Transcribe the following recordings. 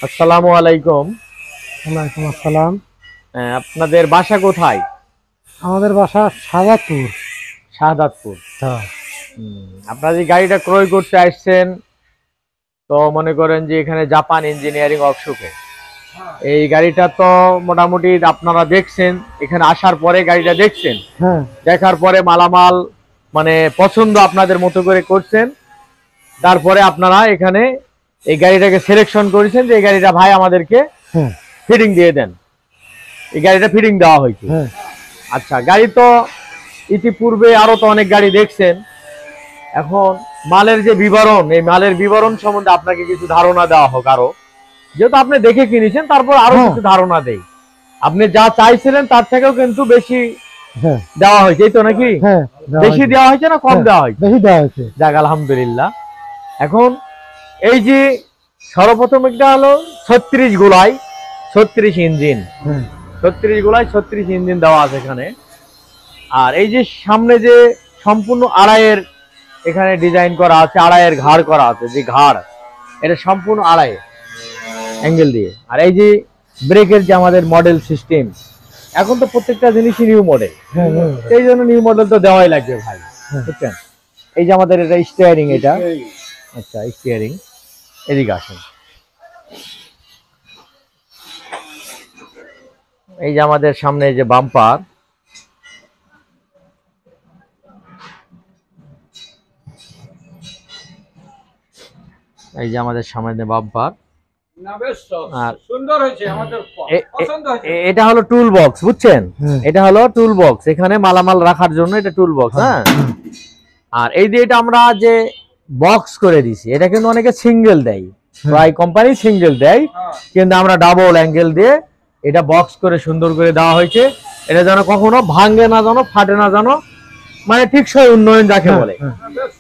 আসসালামু আলাইকুম। ওয়ালাইকুম আসসালাম। আপনাদের বাসা কোথায়? আমাদের বাসা শাহজাদপুর। শাহাদাতপুর। হ্যাঁ। আপনারা যে গাড়িটা ক্রয় করতে আসছেন, তো মনে করেন যে এখানে জাপান ইঞ্জিনিয়ারিং ওয়ার্কশপে এই গাড়িটা তো মোটামুটি আপনারা দেখছেন, এখানে আসার পরে গাড়িটা দেখছেন, হ্যাঁ। দেখার পরে মালামাল মানে পছন্দ আপনাদের মতো করে করছেন, তারপরে আপনারা এখানে এই গাড়িটাকে সিলেকশন করেছেন যে এই গাড়িটা ভাই আমাদেরকে হ্যাঁ। ফিটিং দিয়ে দেন। এই গাড়িটা ফিটিং দেওয়া হয়েছে। হ্যাঁ। আচ্ছা, গাড়ি তো ইতিপূর্বে আরো তো অনেক গাড়ি দেখছেন। এখন মালের যে বিবরণ, এই মালের বিবরণ সম্বন্ধে আপনাকে কিছু ধারণা দেওয়া হোক আরো, যেহেতু আপনি দেখে কিনেছেন, তারপর আরো কিছু ধারণা দেই। আপনি যা চাইছিলেন তার থেকেও কিন্তু বেশি দেওয়া হয়েছে, এই তো নাকি? বেশি দেওয়া হয়েছে না কম দেওয়া হয়েছে? বেশি দেওয়া হয়েছে। যাক, আলহামদুলিল্লাহ। এখন এই যে সর্বপ্রথম একটা হলো 36 গোলাই 36 ইঞ্জিন, 36 গোলাই 36 ইঞ্জিন দেওয়া আছে এখানে। আর এই যে সামনে যে সম্পূর্ণ আড়াইয়ের এখানে ডিজাইন করা আছে, আড়াইয়ের ঘাড় করা আছে, যে ঘাড় এটা সম্পূর্ণ আড়াই অ্যাঙ্গেল দিয়ে। আর এই যে ব্রেকের যে আমাদের মডেল সিস্টেম, এখন তো প্রত্যেকটা জিনিসই নিউ মডেল, এই জন্য নিউ মডেল তো দেওয়াই লাগবে ভাই, বুঝছেন? এই যে আমাদের এটা স্টিয়ারিং, এটা আচ্ছা স্টিয়ারিং, এদিকে আসেন। এই যে আমাদের সামনে যে বাম্পার, এই যে আমাদের সামনে বাম্পার, এটা হলো টুল বক্স, বুঝছেন? এটা হলো টুল বক্স, এখানে মালামাল রাখার জন্য এটা টুল বক্স। হ্যাঁ। আর এই যে এটা আমরা যে বক্স করে দিছি, এটা কিন্তু অনেকে সিঙ্গেল দেয়, প্রায় কোম্পানি সিঙ্গেল দেয়, কিন্তু আমরা ডাবল অ্যাঙ্গেল দিয়ে এটা বক্স করে সুন্দর করে দেওয়া হয়েছে। এটা যেন কখনো ভাঙে না, যেন ফাটে না, যেন মানে টিকসই উন্নয়ন যাকে বলে।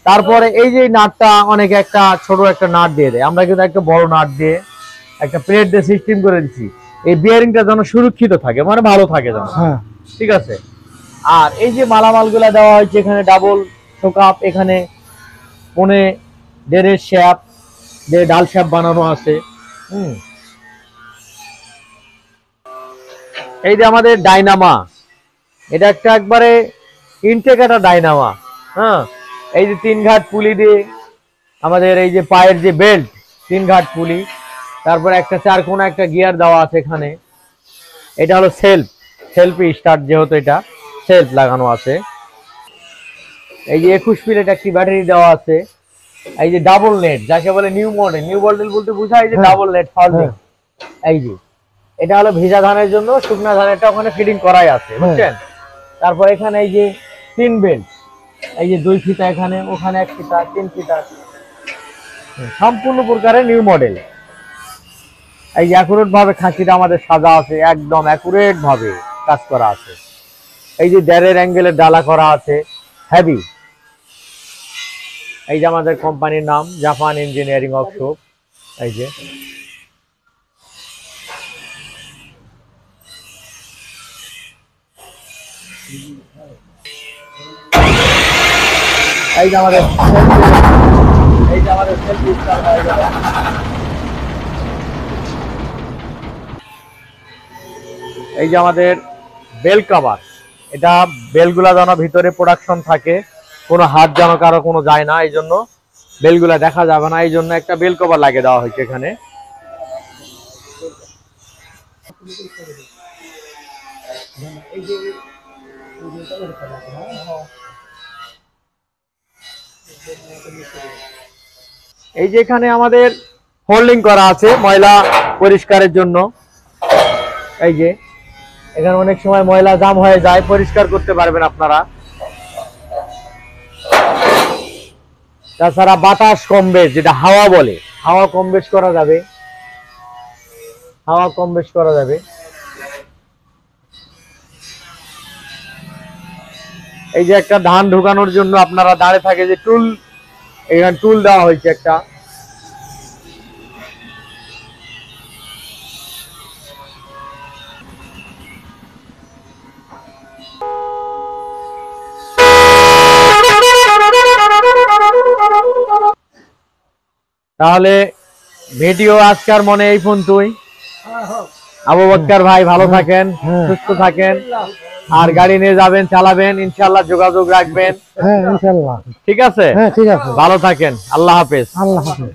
তারপরে এই যে নাটটা অনেকে একটা ছোট একটা নাট দিয়ে দেয়, আমরা কিন্তু একটা বড় নাট দিয়ে একটা প্লেট দিয়ে সিস্টেম করে দিচ্ছি, এই বিয়ারিংটা যেন সুরক্ষিত থাকে, মানে ভালো থাকে যেন। ঠিক আছে। আর এই যে মালামাল গুলা দেওয়া হয়েছে, এখানে ডাবল শোকাপ, এখানে কোণে ডেরের শ্যাপ, যে ডাল শ্যাপ বানানো আছে। এই যে আমাদের ডাইনামা, এটা একটা একবারে ইনটেক একটা ডাইনামা। হ্যাঁ। এই যে 3 ঘাট পুলি দিয়ে আমাদের এই যে পায়ের যে বেল্ট, 3 ঘাট পুলি, তারপর একটা 4 কোণা একটা গিয়ার দেওয়া আছে এখানে। এটা হলো সেলফি স্টার্ট, যেহেতু এটা সেলফ লাগানো আছে। এই যে 21 প্লেট একটি ব্যাটারি দেওয়া আছে। এই যে ডাবল নেট, যাকে বলে নিউ মডেল বলতে বোঝায় যে ডাবল নেট ফল্ডিং। এই যে এটা হলো ভেজা ধানের জন্য, শুকনা ধানেরটা ওখানে ফিটিং করাই আছে, বুঝছেন? তারপর এখানে এই যে 3 বেল্ট, এই যে 2 ফিতা এখানে, ওখানে 1 ফিতা, 3 ফিতা, সম্পূর্ণ প্রকারের নিউ মডেল। এই যে অ্যাকুরেট ভাবে খাসিটা আমাদের সাজা আছে, একদম অ্যাকুরেট ভাবে কাজ করা আছে। এই যে দেড়ের অ্যাঙ্গেলের ডালা করা আছে, হেভি। এই যে আমাদের কোম্পানির নাম জাপান ইঞ্জিনিয়ারিং ওয়ার্কশপ। এই যে এই যে আমাদের সেলফি স্টার্ট হয়ে গেল। এই যে আমাদের বেল কভার, এটা বেলগুলা যেন ভিতরে প্রোডাকশন থাকে, কোনো হাত যেন কারো কোনো যায় না, এই জন্য বেলগুলা দেখা যাবে না, এই জন্য একটা বেল কভার লাগিয়ে দেওয়া হয়েছে এখানে। এই যে এখানে আমাদের হোল্ডিং করা আছে ময়লা পরিষ্কারের জন্য। এই যে এখানে অনেক সময় ময়লা জাম হয়ে যায়, পরিষ্কার করতে পারবেন আপনারা। তাছাড়া বাতাস কম বেশ, যেটা হাওয়া বলে, হাওয়া কম বেশ করা যাবে, হাওয়া কম বেশ করা যাবে। এই যে একটা ধান ঢুকানোর জন্য আপনারা দাঁড়িয়ে থাকে যে টুল, এখানে টুল দেওয়া হয়েছে একটা। তাহলে ভিডিও আজকার মনে এই ফোন তুই আবু বক্কর ভাই ভালো থাকেন, হ্যাঁ। সুস্থ থাকেন, আর গাড়ি নিয়ে যাবেন, চালাবেন, ইনশাআল্লাহ যোগাযোগ রাখবেন। হ্যাঁ ইনশাল্লাহ। ঠিক আছে, হ্যাঁ ঠিক আছে। ভালো থাকেন, আল্লাহ হাফেজ। আল্লাহ হাফেজ।